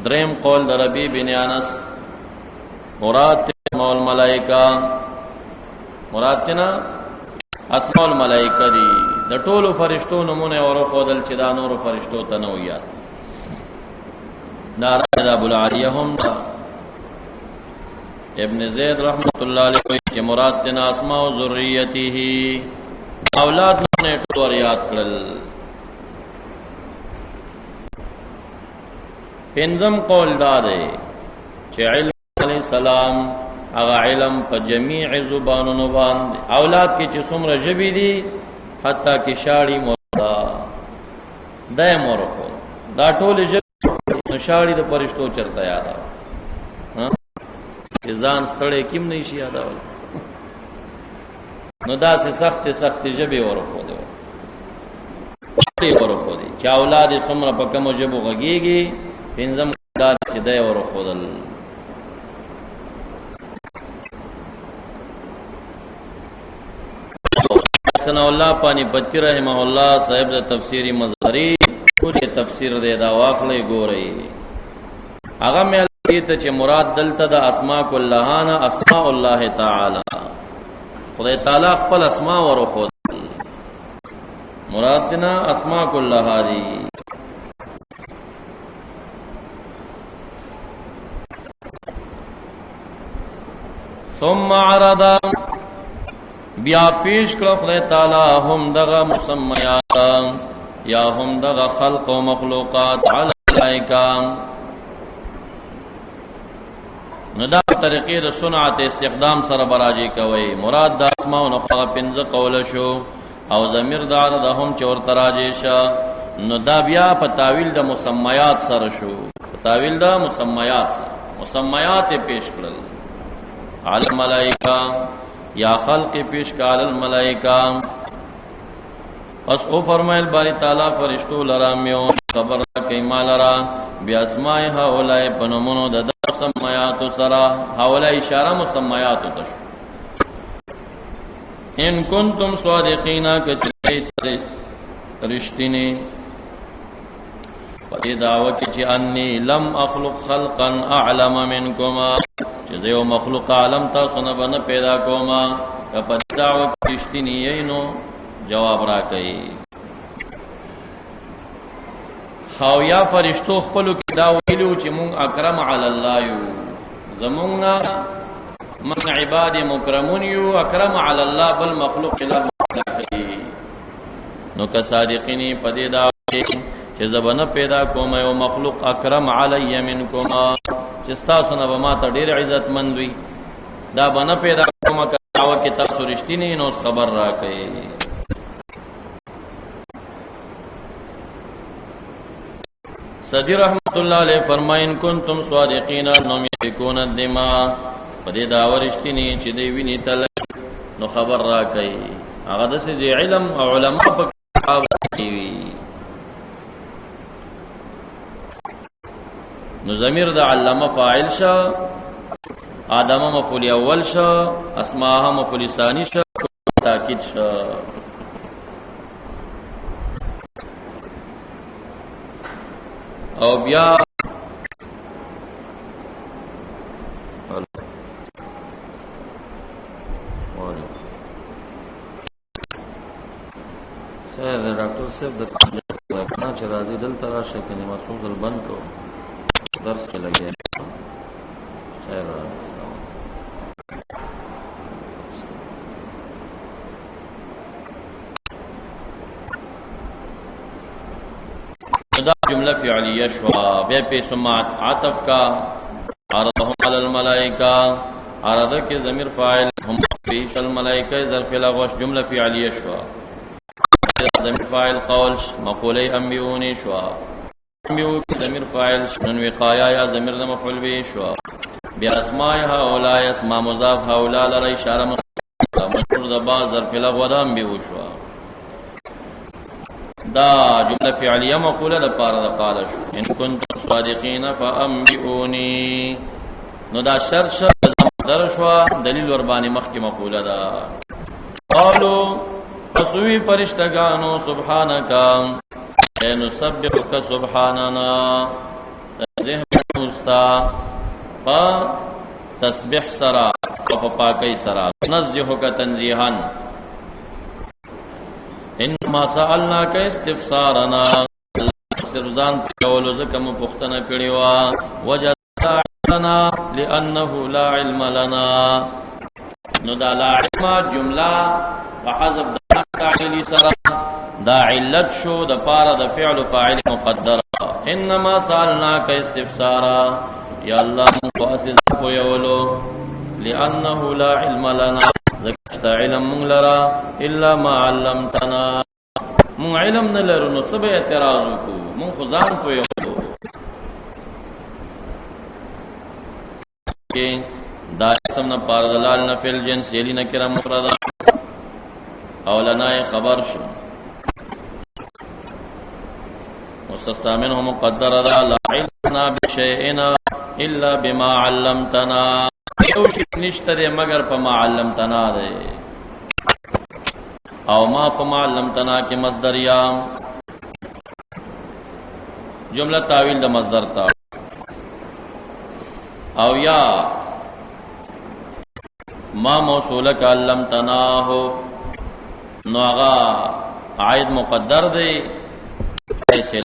دریم قول در ربی بن انس مراد اسماء الملائکه مراد تینا اسماء الملائکه دی د ټولو فرشتو نمونه ور خودل چې دا نور فرشتو ته نو یاد نارا ابو العالیہ هم دا ابن زید رحمت اللہ علیہ کہ مراد تینا اسماء و ذریتی ہی اولاد نے ٹور یاد کرل پنزم قول دادے کہ علم علیہ السلام اغا علم پا جمیع زبانوں باند اولاد کی چی سمر جبی دی حتی کی شاڑی مردا دائم ورکو دا ٹول جب شاړي د پرشتو چرته یادا ها ځان ستړی کیم نشي یادا نو دا سه سخت جبه ورخو دی ورخو دی چې اولاد څومره په کوم جبو غږیږي پنځم دا چې دی ورخو دل سنا الله پانی پتی رحمه الله صاحب د تفسیری مظهری پوری تفسیر دے دا واخلې ګورې هغه مې ته چې مراد دلته د اسماء کلهانا اسماء الله تعالی خدای تعالی خپل اسماء ورخو مراد دنا اسماء کلها دی ثم عرض بیا پیش کړه خدای تعالی هم دغه مسمیات یا هم دغه خلق و مخلوقات علی الملائکه نو دا طریقې د صنعت استخدام سره براجي کوي مراد د اسماء او نخوا پنځه قول شو او ضمیر دار د هم چور تراجي شه نو دا بیا په تعویل د مسمیات سره شو تعویل د مسمیات پیش کړل علی الملائکه یا خلق پیش کال الملائکہ پس او فرمائل باری تعالی فرشتو لرامیو خبر کئی مالرا بی اسمائی ہاولائی پنمونو دادا مسمیاتو سرا ہاولائی اشارہ مسمیاتو تشو ان کنتم صادقینا کچلی رشتینی پتی دعوی چی انی لم اخلق خلقا اعلم منکما چیز یو مخلوق عالم تا سنبا نا پیدا کوما کپا دعوی کشتی نیئینو جواب را کئی خوایا فرشتو خپلو کی داویلو چی مونگ اکرم علی اللہ یو زمونگنا من عباد مکرمون یو اکرم علی اللہ بل مخلوق اللہ پیدا کئی نو که صادقینی پدی دعوی چیز بنا پیدا کوما یو مخلوق اکرم علی منکما چستا سنا بما تا ډیر عزت مند وي دا بنا پیدا کومه کاوه کې تاسو رښتینی نو خبر راکړي صدی رحمت الله علیه فرماین کنتم صادقین نو یکون الدماء پدې دا ورښتینی چې دی ویني تل نو خبر راکړي هغه د سې علم او علما په کې وي نو ضمیر دا علامه فاعل شا آدم مفعول اول شا اسماء مفعول ثانی شا تاکید شا او بیا خیر ډاکټر صاحب د پنځه چې راځي دلته راشه کني مسعود دل بند کو درس کے لگے خیر دا جملہ فعلیہ شوا بے پہ سماعت عطف کا عرضهم علی الملائکہ عرض کے ضمیر فاعل هم فیش الملائکہ ظرف لغوش جملہ فعلیہ شوا ضمیر فاعل قول مقولے انبیونی شوا انبیو ضمیر فاعل نون وقایا یا ضمیر مفعول به شوا بیا اسماء هؤلاء اسماء مضاف هؤلاء لرا اشارہ مذکور د با ظرف لغو د انبیو شوا دا جمله فعلیه مقوله د پاره د قال ان کنتم صادقین فانبئونی نو دا شرط در شوا دلیل ور باندې مخکې مقوله دا قالو فسوی فرشتگانو سبحانك نسبحك سبحاننا تنزیح مستا پا تسبح سرا پا پاکی سرا نزیحك تنزیحا انما سألناك استفسارنا سرزان پاولو زکم پختنا کریوا وجدتا علنا لأنه لا علم لنا نو دا لا علم جملہ وحذف دا تعلیلی سرا دا علت شو دا پارا دا فعل فاعل مقدر انما سالناک استفسارا یا اللہ مقاسس کو یولو لأنه لا علم لنا ذکشتا علم من لرا الا ما علمتنا من علم نلرنو سب اعتراضو کو من خزان کو یولو کې دا اسم نه پار دلال نه فل جنس یلی نکره مفرد او لنا خبر شو مستثنا منه مقدر لا علمنا بشيئنا الا بما علمتنا یو شی نشته مگر په ما علمتنا ده او ما په ما علمتنا کې مصدر یا جمله تعویل د مصدر تا او یا ما موصوله ک علمتنا هو نو هغه عائد مقدر دی ایسے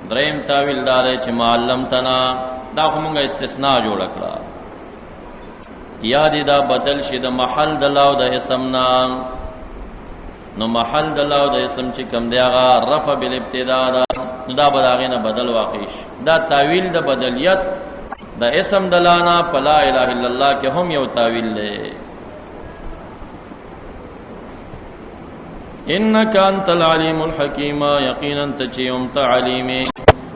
دریم تعویل دار چې ما علمتنا دا کومه استثناء جوړ کړه یا دې دا بدل شي د محل د لاو د اسم نام نو محل د لاو د اسم چې کم دی هغه رفع بالابتداء دا دا بداغه نه بدل واقع شي دا تعویل د بدلیت د اسم د لانا فلا اله الا الله کې هم یو تعویل دی انك انت العليم الحكيم یقینا تچيوم تعلیم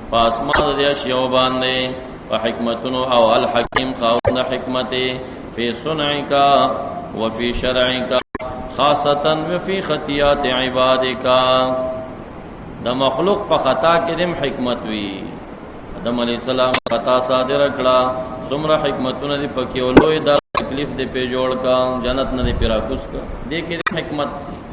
فاسماء د اشیاء باندې وحکمتن او الحکیم خاوند حکمت فی صنعک وفي شرعک خاصه وفي خطیات عبادک د مخلوق په خطا کې دم حکمت وی آدم علیہ السلام خطا صادر کړه څومره حکمتونه دی پکې ولوي دا تکلیف دی په جوړ کا جنت نه دی پیرا کوس کا دې کې حکمت دی.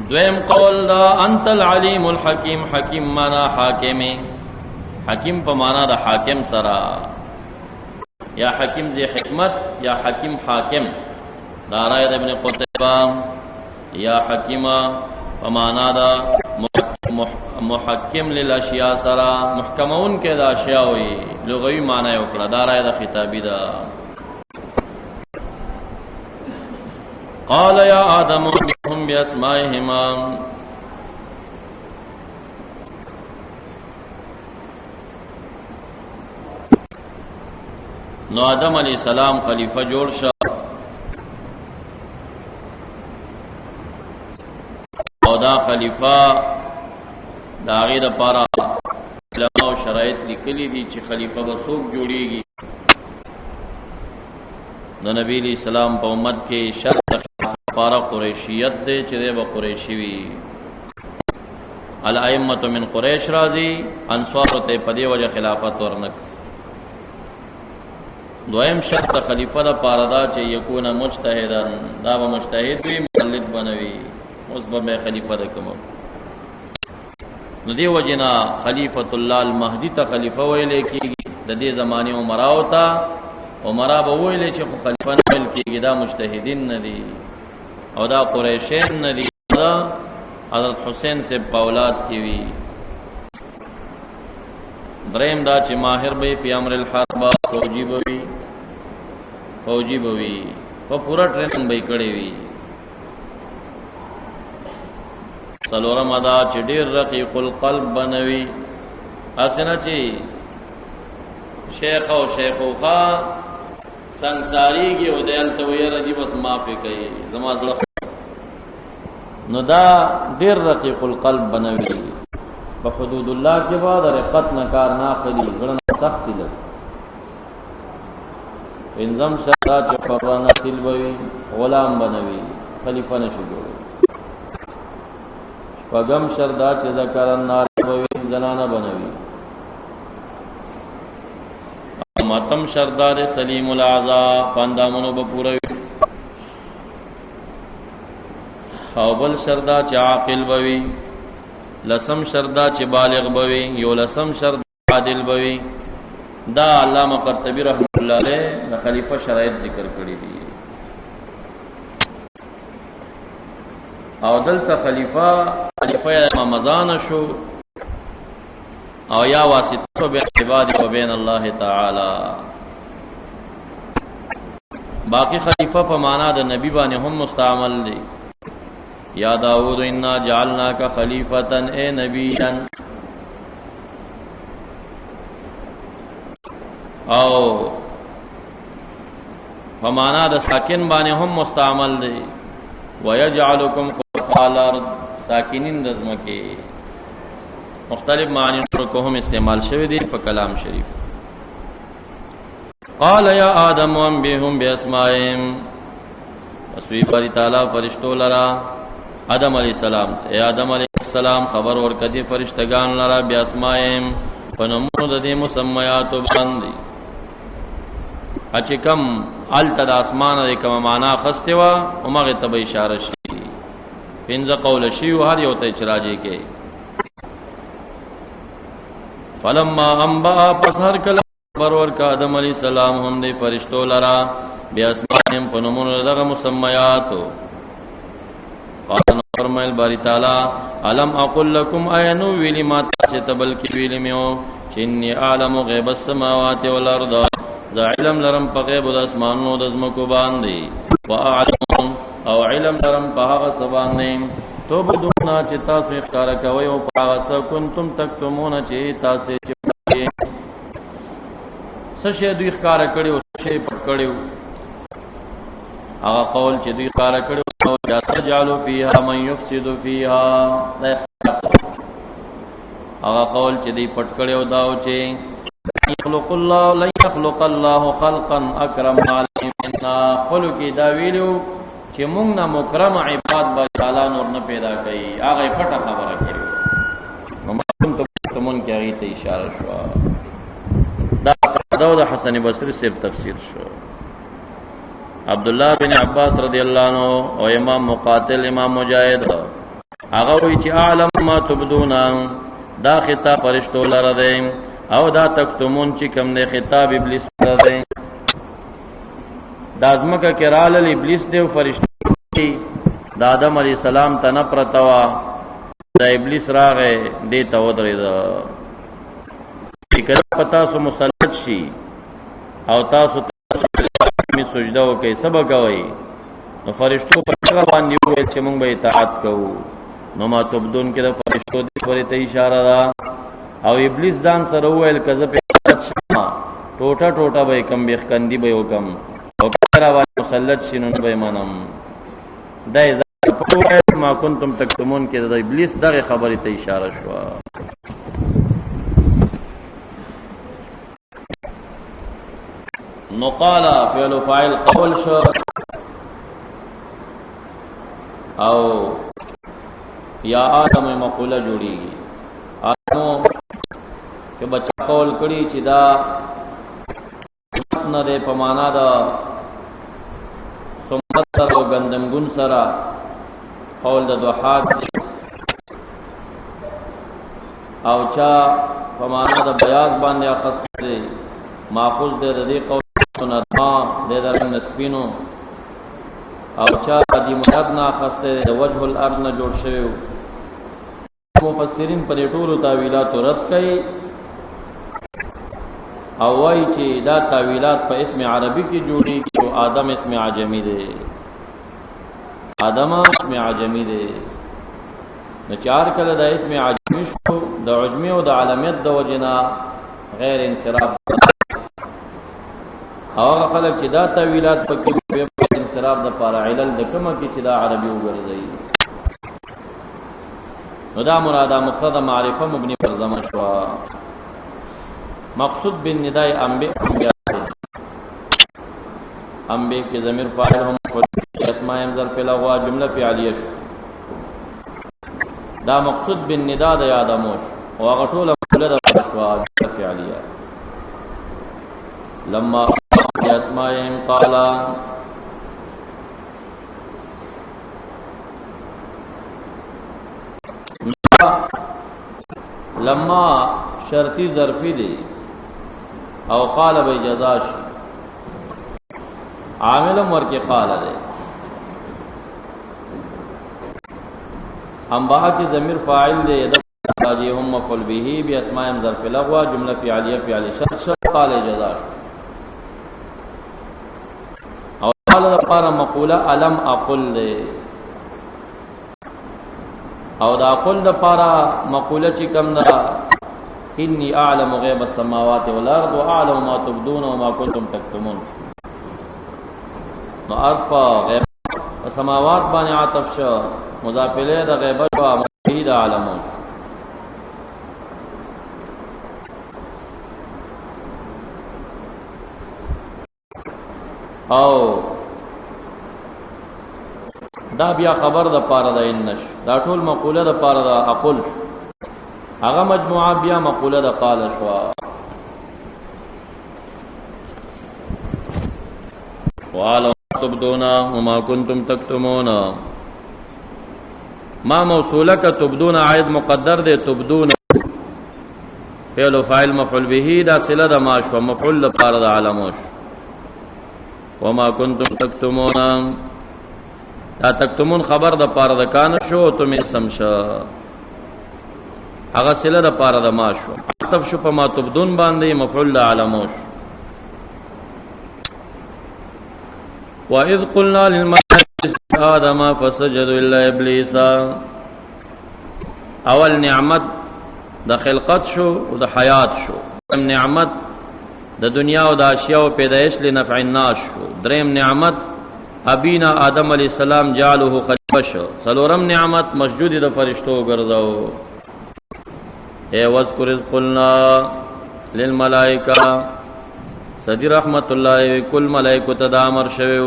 دویم قول دا انت العلیم الحکیم حکیم مانا حاکم حکیم په معنا د حاکم سرا یا حکیم ذی حکمت یا حکیم حاکم دا رائے ابن قتیبہ یا حکیمہ په معنا دا محکم للاشیاء سرا محکمون کې دا اشیاء وی لغوی معنی وکړه دا رائے د خطابی دا قال یا آدم انبئهم باسمائهم نو آدم علیہ السلام خلیفہ جوړ شو او دا خلیفہ دا غیر د پاره علماء او شرایط لیکلي دي چې خلیفہ به څوک جوړیږي د نبی علیہ السلام په امت کې شرط پارا قریشیت دے چرے با قریشی وی الائمت من قریش رازی انصار تے پدی وجہ خلافت ورنک دویم شرط خلیفہ دا پاردا چے یکون مجتہدن دا با مجتہد وی مقلد بنوی مصبح میں خلیفہ دا کمو ندی وجنا خلیفت اللہ المہدی تا خلیفہ ویلے کی دا دی زمانی عمراء تا عمراء با ویلے چے خلیفہ نویل کی دا مجتہدین ندی او دا قریشین ندی دا حضرت حسین سے اولاد کی وی دریم دا چې ماهر به فی امر الحرب فوجی بوی په پورا ټریننګ به کړی وی څلورم دا چې ډیر رقیق القلب بنوي اسنه چې شیخ او شیخوخه سنگساریږي او دلته وی راځي بس معافي کوي زما زړه نو دا ډیر رقیق القلب بنوي په حدود الله کې بعد رقت نه کار نه اخلي ګړن سخت دي انظم شدا چې فرانه سلوي غلام بنوي خلیفہ نشي جوړي پغم شردا چې ذکر النار بوي زنانه بنوي ماتم شردار سلیم الاعضاء پاندامونو بپوروي او بل شردا چې عاقل بوي لسم شردا چې بالغ بوي یو لسم شردا عادل بوي دا علامہ قرطبی رحمۃ اللہ علیہ د خلیفہ شرایط ذکر کړی دي او دلته خلیفہ مزان شو او یا واسطه به عباد و بین الله تعالی باقی خلیفہ په معنا د نبی باندې هم مستعمل دي یا داؤد انا جعلناک خلیفتا اے نبیا او په معنا د ساکن باندې هم مستعمل دي ويجعلکم خلفاء الارض ساکنین د ځمکې مختلف معنی کو هم استعمال شوی دی په کلام شریف. قال یا آدم انبئهم باسمائهم، اسوی باری تعالی فرشتو لرا آدم علیہ السلام، اے آدم علیہ السلام خبر ورکدی فرشتگان لرا باسمائهم پنمونو د دې مسمیاتو باندې اچ کم التد اسمان د کوم معنا خسته وا عمره ته اشاره شي پنځه قول شي هر یو ته چراجي کې. فلما انبا پس هر کله خبر ورکا آدم علیہ السلام هم د فرشتو لرا باسمائهم پنمونو دغه مسمیاتو. قال فرمایل باری تعالی علم اقول لكم اينو ویلی ما تاسو ته بلکی ویلی میو چنی عالم غیب السماوات والارض، ذا علم لرم په غیب د اسمانونو د زمکو باندې، واعلم او علم لرم په هغه سبانه تو بدونا چې تاسو اختیار کوي او په هغه څه کنتم تکتمون چې تاسو چې څه شی دوی اختیار کړي او څه شی پټ کړي، هغه قول چې دوی اختیار کړي او تجعلوا فيها من يفسد فيها، هغه قول چې دوی پټ کړي او داو چې يخلق الله لا يخلق الله خلقا اكرم عليه منا، خلق دا ویلو چې موږ نه مکرم عباد به تعالی نور نه پیدا کړي، هغه پټه خبره کړي. نو معلوم ته مون کې هغه ته اشاره شو. دا داود حسن بصری سے تفسیر شو. عبداللہ بن عباس رضی اللہ عنہ او امام مقاتل امام مجاہد هغه وی چې عالم ما تبدون دا خطاب فرشتو لره دی او دا تکتمون چې کوم دی خطاب ابلیس لره دی. دا ازمکه کرال ابلیس دی او فرشتي د آدم علی السلام ته نه پرتوا، دا ابلیس راغې دی ته ودرېد چې کله پتا سو مسلط شي او تاسو می سجده وکي سبا کوي، نو فرشتو په هغه باندې ویل چې موږ به اطاعت کوو. نو ما تبدون کې د فرشتو د پرې ته اشاره ده او ابلیس ځان سره ویل کزه په اطاعت شمه ټوټه ټوټه به کم بخکندی به وکم او کله باندې مسلط شینو به منم. دا ځکه ما کنتم تکتمون کې د ابلیس دغه خبرې ته اشاره شو. نو قال فعل فاعل قول شو او یا آدم مقوله جوړیږي. آدمو که بچا قول کړي چې دا نه ده په معنا دا سمت سره او غندمګون سره قول د دوحات او چا په معنا د بیاض باندې اخص دي ماخوذ ده د دې قول ندما دے درن نسبینو او چا دی مرادنا خسته د وجه الارض نه جوړ شوی. مفسرین پر ټولو تاویلات رد کړي او وایي چې دا تاویلات په اسم عربي کې جوړیږي او آدم اسم عجمی دی، آدم اسم عجمی دی. نو چار کله د اسم عجمی شو د عجمی او د علامت د وجنا غیر انصراف او هغه خلک چې دا تاویلات پکې په انصراف د پاره علل د کومه کې چې دا عربي وګرځي، نو دا مراده مفرد معرفه مبني پر ضمیر شو. مقصود بالنداء انبئ انبئ کې ضمیر فاعل هم اسماء ظرف لغوا جمله فعلیه شو. دا مقصود بالنداء د یادموش او هغه ټول مقوله د شو فعلیه. لما اسمائهم قال لما شرطی ظرفی دی او قال بی جزاش عاملم ورکی قال دی. انباء کی ضمیر فاعل دی راجیهم مفعول به بی اسمائهم ظرف لغوا جمله فعلیه فعل شرط قال جزاش قال لپاره مقوله علم اقل دی او دا اقل لپاره مقوله چې کوم ده انی اعلم غیب السماوات والارض واعلم ما تبدون وما كنتم تكتمون. نو ارفع غیب سماوات باندې عطف شو مضاف الیه د غیبت او مفعول د عالمون او دا بیا خبر د پاره د انش دا ټول مقوله د پاره د اقل هغه مجموعه بیا مقوله د قال شو وعلى تبدون وما كنتم تكتمون ما موصوله ک تبدون عائد مقدر دے تبدون فعل فاعل مفعول به دا صله د ما شو مفعول لپاره د علاموش وما كنتم تكتمون دا تکتمون خبر د پاره د کان شو تم اسم شو هغه صله د پاره د ما شو عطف شو په ما تبدون باندې مفعول د علاموش وَإِذْ قُلْنَا لِلْمَلَائِكَةِ اسْجُدُوا لِآدَمَ فَسَجَدُوا إِلَّا إِبْلِيسَ اول نعمت د خلقت شو او د حیات شو نعمت د دنیا او د اشیاء او پیدایش لنفع الناس شو دریم نعمت ابینا آدم علیہ السلام جعله خلیفہ شو څلورم نعمت مسجود د فرشتو ګرځاو اے واذکر اذ قلنا للملائکه صدی رحمت الله کل ملائکه ته امر شوی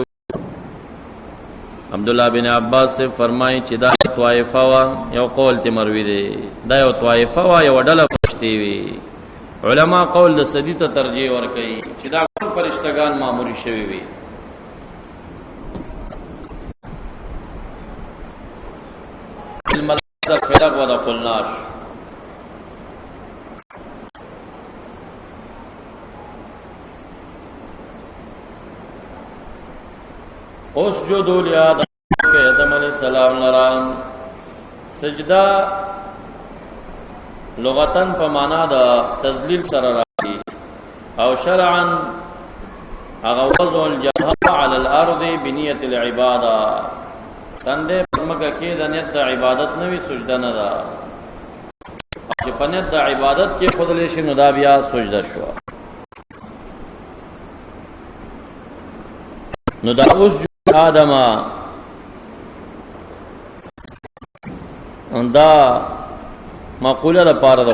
عبداللہ بن عباس سے فرمائی چې دا طائفه وا یو قول تی مروی دی دا یو طائفه وا یو ډله فرشتي وی علما قول د صدی ته ترجیح ورکړي چې دا ټول فرشتگان مامور شوی وی الملائکه فرق و د قلناش اسجدوا لآدم کہ آدم علیہ السلام لرام سجدہ لغتن په معنا د تذلیل سره راځي او شرعا هغه وضع الجبهه على الارض بنیت العباده تندې پسمکه کې د نیت د عبادت نوې سجده نه ده چې په نیت د عبادت کې خودلې شي نو دا بیا سجده شو نو دا اوس آدم دا مقوله د پاره د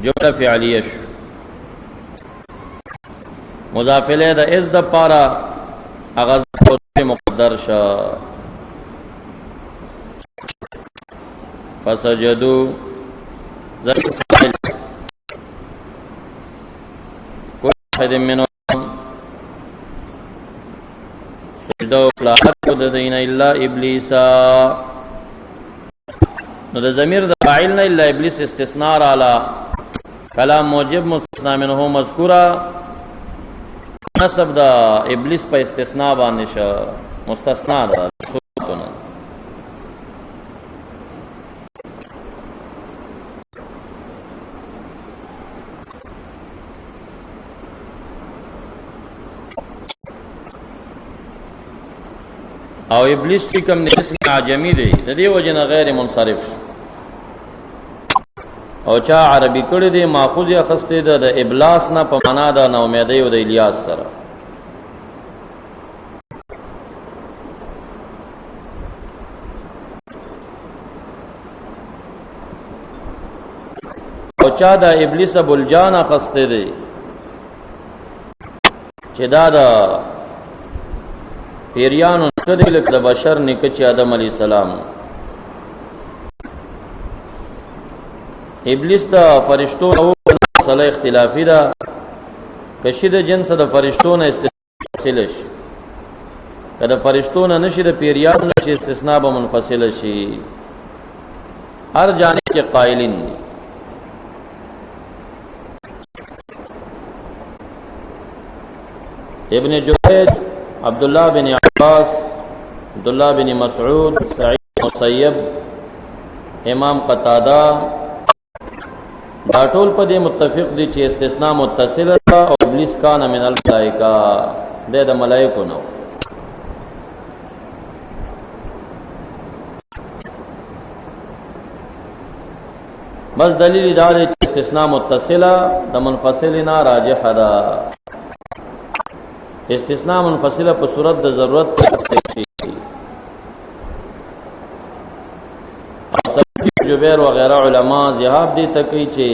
جمله فعلیه مضاف الیه د از د پاره اغاز مقدر شه فسجدوا ذکر فاعل كل واحد منهم سجدوا لا حد دین الا ابلیس نو د ضمیر د فاعل نه الا ابلیس استثناء علی کلام موجب مستثنا منه مذکورا نسب د ابلیس په استثناء باندې شو مستثنا ده سکون او ابلیس چې کوم اسم اعجمی دی د دې وجه نه غیر منصرف او چا عربی کړي دی ماخوذ یې خسته ده د ابلاس نه په معنا د نو امیدۍ او د الیاس سره او چا د ابلیس بلجان خسته دی چې دا د پیریانو کدی لک د بشر نکچ آدم علی السلام ابلیس د فرشتو او مسله اختلافی ده کشید جنس د فرشتو نه استثناء شي کله فرشتو نه نشي د پیریانو نشي استثناء به منفصل شي هر جانب کې قائلین ابن جریج عبداللہ بن عباس عبداللہ بن مسعود سعید مسیب امام قتادہ دا ټول په دې متفق دي چې استثناء متصل ده او ابلیس کان من الملائکه د ملائکه نو بس دلیل دا دی چې استثناء متصله د منفصل نه راجح ده استثناء منفصله په صورت د ضرورت کې زبیر وغیرہ علماء ذهاب دي تکي چې